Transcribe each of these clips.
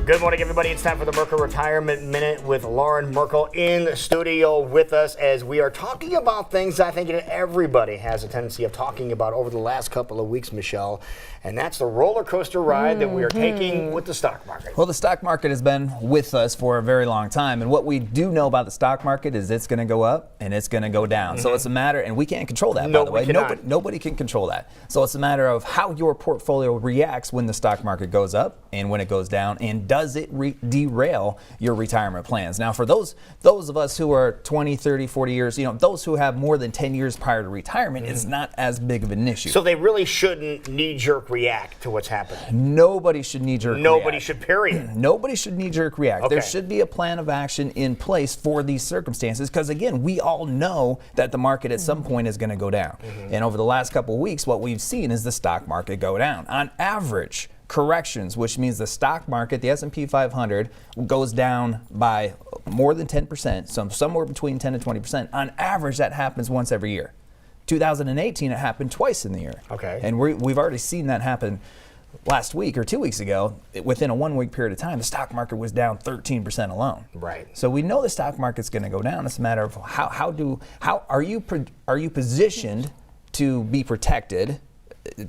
Good morning, everybody. It's time for the Merkle Retirement Minute with Loren Merkle in the studio with us as we are talking about things I think that everybody has a tendency of talking about over the last couple of weeks, Michelle, and that's the roller coaster ride that we are taking with the stock market. Well, the stock market has been with us for a very long time, and what we do know about the stock market is it's going to go up and it's going to go down. So it's a matter, and we can't control that, by the way. Nobody can control that. So it's a matter of how your portfolio reacts when the stock market goes up and when it goes down, and does it derail your retirement plans? Now, for those of us who are 20, 30, 40 years, those who have more than 10 years prior to retirement, it's not as big of an issue. So they really shouldn't knee-jerk react to what's happening. Nobody should knee-jerk react. Nobody should, period. Nobody should knee-jerk react. Okay. There should be a plan of action in place for these circumstances, because again, we all know that the market at some point is going to go down. And over the last couple of weeks, what we've seen is the stock market go down. On average, corrections, which means the stock market, the S&P 500, goes down by more than 10%, so somewhere between 10 to 20%. On average, that happens once every year. 2018, it happened twice in the year. Okay. And we've already seen that happen last week or 2 weeks ago. Within a 1 week period of time, the stock market was down 13% alone. Right. So we know the stock market's going to go down. It's a matter of how are you positioned to be protected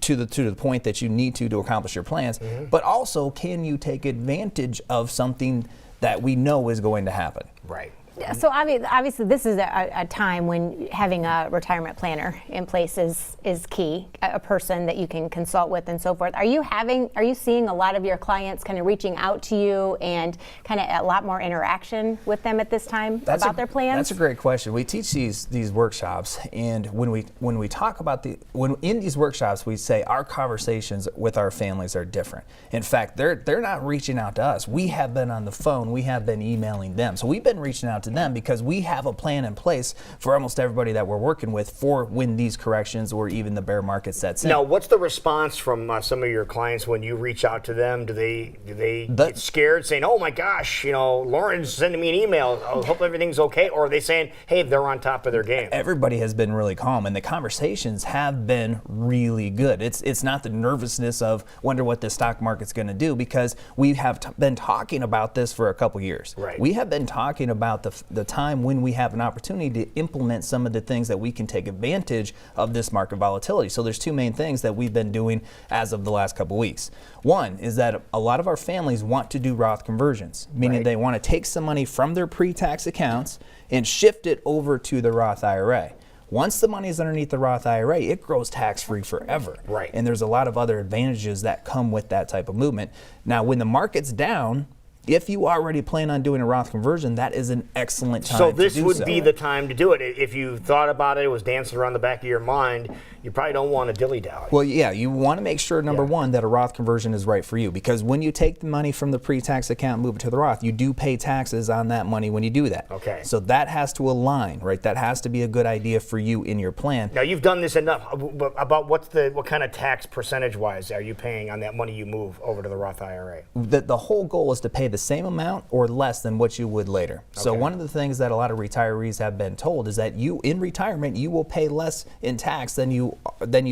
to the point that you need to accomplish your plans, but also can you take advantage of something that we know is going to happen? Right. So obviously this is a time when having a retirement planner in place is key, a person that you can consult with and so forth. Are you seeing a lot of your clients kind of reaching out to you and kind of a lot more interaction with them at this time about their plans? That's a great question. We teach these workshops, and when we talk about in these workshops, we say our conversations with our families are different. In fact, they're not reaching out to us. We have been on the phone. We have been emailing them. So we've been reaching out to them because we have a plan in place for almost everybody that we're working with for when these corrections or even the bear market sets in. Now, what's the response from some of your clients when you reach out to them? Do they get scared, saying, "Oh my gosh, Loren's sending me an email. I hope everything's okay," or are they saying, "Hey, they're on top of their game"? Everybody has been really calm, and the conversations have been really good. It's not the nervousness of wonder what the stock market's going to do, because we have been talking about this for a couple years. Right. We have been talking about the time when we have an opportunity to implement some of the things that we can take advantage of this market volatility. So there's two main things that we've been doing as of the last couple weeks. One is that a lot of our families want to do Roth conversions, meaning they want to take some money from their pre-tax accounts and shift it over to the Roth IRA. Once the money is underneath the Roth IRA, it grows tax-free forever. Right. And there's a lot of other advantages that come with that type of movement. Now, when the market's down, if you already plan on doing a Roth conversion, that is an excellent time to do so. So this would be the time to do it. If you thought about it was dancing around the back of your mind, you probably don't want to dilly-dally. Well, yeah, you want to make sure, number one, that a Roth conversion is right for you, because when you take the money from the pre-tax account and move it to the Roth, you do pay taxes on that money when you do that. Okay. So that has to align, right? That has to be a good idea for you in your plan. Now, you've done this enough. About what kind of tax percentage-wise are you paying on that money you move over to the Roth IRA? The whole goal is to pay the same amount or less than what you would later. So one of the things that a lot of retirees have been told is that in retirement, you will pay less in tax than you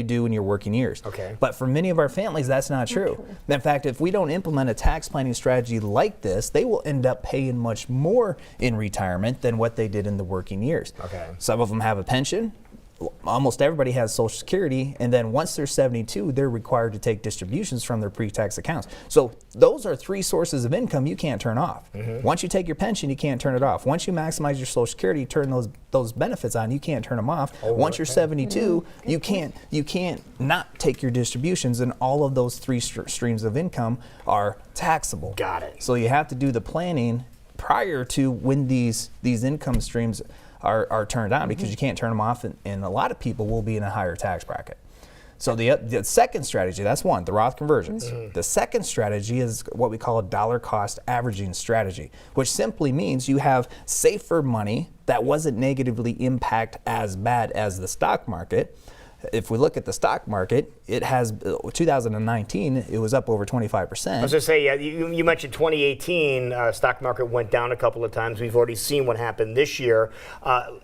do in your working years. Okay. But for many of our families, that's not true. In fact, if we don't implement a tax planning strategy like this, they will end up paying much more in retirement than what they did in the working years. Okay. Some of them have a pension. Almost everybody has Social Security, and then once they're 72, they're required to take distributions from their pre-tax accounts. So those are three sources of income you can't turn off. Once you take your pension, you can't turn it off. Once you maximize your Social Security, you turn those benefits on, you can't turn them off. Once you're 72, you can't not take your distributions, and all of those three streams of income are taxable. Got it. So you have to do the planning prior to when these income streams are turned on, because you can't turn them off, and a lot of people will be in a higher tax bracket. So the second strategy, that's one, the Roth conversions. The second strategy is what we call a dollar cost averaging strategy, which simply means you have safer money that wasn't negatively impacted as bad as the stock market, if we look at the stock market, it has 2019, it was up over 25%. I was going to say, yeah, you mentioned 2018, stock market went down a couple of times. We've already seen what happened this year.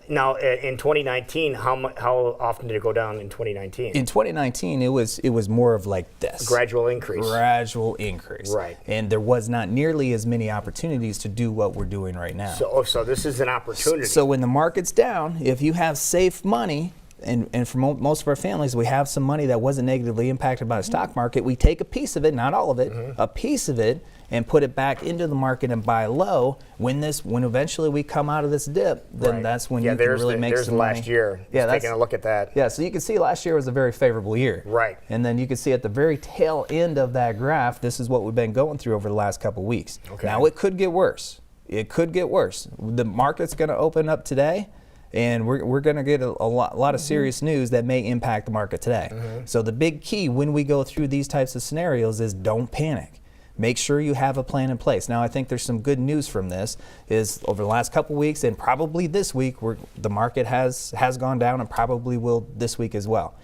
Now, in 2019, how often did it go down in 2019? In 2019, it was more of like this. Gradual increase. Gradual increase. Right. And there was not nearly as many opportunities to do what we're doing right now. So this is an opportunity. So when the market's down, if you have safe money, and for most of our families, we have some money that wasn't negatively impacted by the stock market, we take a piece of it, not all of it, a piece of it, and put it back into the market and buy low. When eventually we come out of this dip, then that's when you can really make some money. Last year. Yeah, taking a look at that. Yeah, so you can see last year was a very favorable year. Right. And then you can see at the very tail end of that graph, this is what we've been going through over the last couple weeks. Okay. Now it could get worse. It could get worse. The market's going to open up today, and we're going to get a lot of serious news that may impact the market today. So the big key when we go through these types of scenarios is don't panic. Make sure you have a plan in place. Now, I think there's some good news from this is over the last couple weeks and probably this week, the market has gone down and probably will this week as well.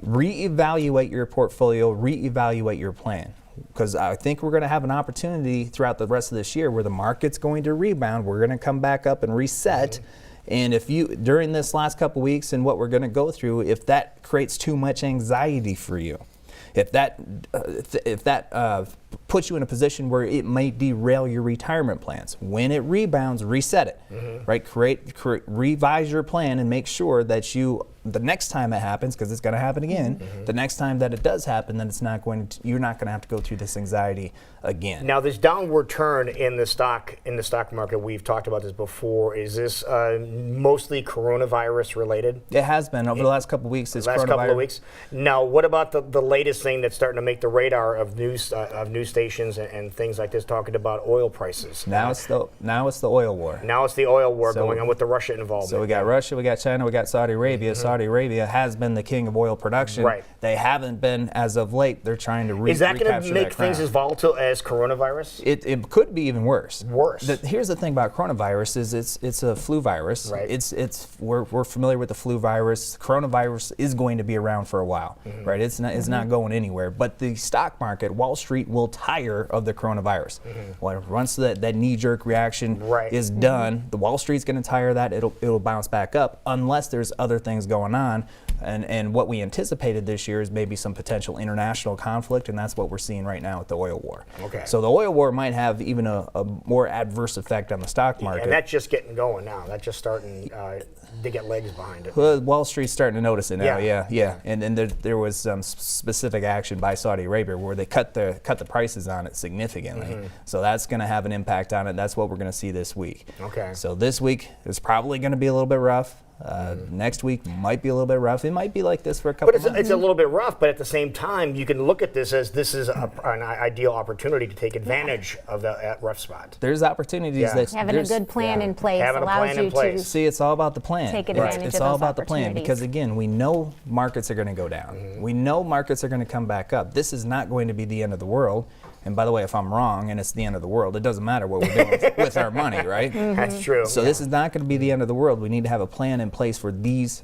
Reevaluate your portfolio, reevaluate your plan. Because I think we're going to have an opportunity throughout the rest of this year where the market's going to rebound. We're going to come back up and reset. And if you, during this last couple weeks and what we're going to go through, if that creates too much anxiety for you, if that puts you in a position where it may derail your retirement plans, when it rebounds, reset it, right? Revise your plan and make sure that the next time it happens, because it's going to happen again, the next time that it does happen, then you're not going to have to go through this anxiety again. Now, this downward turn in the stock market, we've talked about this before. Is this mostly coronavirus related? It has been over the last couple of weeks. The last couple of weeks. Now, what about the latest thing that's starting to make the radar of news stations and things like this, talking about oil prices? Now it's the oil war. Now it's the oil war going on with the Russia involvement. So we got Russia, we got China, we got Saudi Arabia. Saudi Arabia has been the king of oil production. Right. They haven't been as of late. They're trying to recapture Is that going to make things as volatile as coronavirus? It could be even worse. Here's the thing about coronavirus is it's a flu virus. Right. We're familiar with the flu virus. Coronavirus is going to be around for a while. Right. It's not going anywhere. But the stock market, Wall Street, will tire of the coronavirus. Once that knee-jerk reaction is done, the Wall Street's going to tire of that. It'll bounce back up unless there's other things going on. And what we anticipated this year is maybe some potential international conflict, and that's what we're seeing right now with the oil war. Okay. So the oil war might have even a more adverse effect on the stock market. And that's just getting going now. That's just starting to get legs behind it. Well, Wall Street's starting to notice it now. Yeah. And there was some specific action by Saudi Arabia where they cut the prices on it significantly. So that's going to have an impact on it. That's what we're going to see this week. Okay. So this week is probably going to be a little bit rough. Next week might be a little bit rough. It might be like this for a couple months. It's a little bit rough, but at the same time, you can look at this as this is an ideal opportunity to take advantage of that rough spot. There's opportunities that having a good plan in place allows you to see. It's all about the plan. Take advantage of It's all those about the plan opportunities. because again, we know markets are going to go down. We know markets are going to come back up. This is not going to be the end of the world. And by the way, if I'm wrong and it's the end of the world, it doesn't matter what we're doing with our money, right? That's true. So this is not going to be the end of the world. We need to have a plan in place for these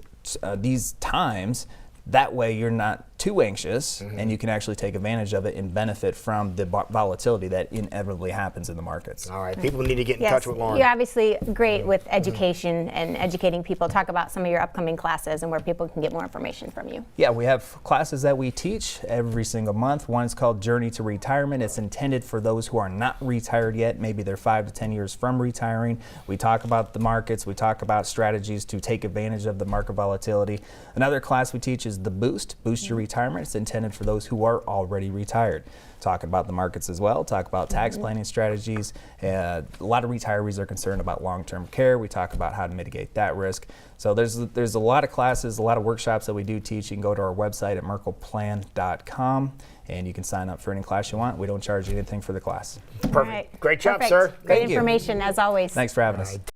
times. That way you're not too anxious and you can actually take advantage of it and benefit from the volatility that inevitably happens in the markets. All right, people need to get in touch with Loren. You're obviously great with education and educating people. Talk about some of your upcoming classes and where people can get more information from you. Yeah, we have classes that we teach every single month. One is called Journey to Retirement. It's intended for those who are not retired yet. Maybe they're 5 to 10 years from retiring. We talk about the markets. We talk about strategies to take advantage of the market volatility. Another class we teach is the Boost Your Retirement. It's intended for those who are already retired. Talking about the markets as well, talk about tax planning strategies. A lot of retirees are concerned about long-term care. We talk about how to mitigate that risk. So there's a lot of classes, a lot of workshops that we do teach. You can go to our website at merkleplan.com and you can sign up for any class you want. We don't charge you anything for the class. Perfect. Great job, sir. Great information as always. Thanks for having us.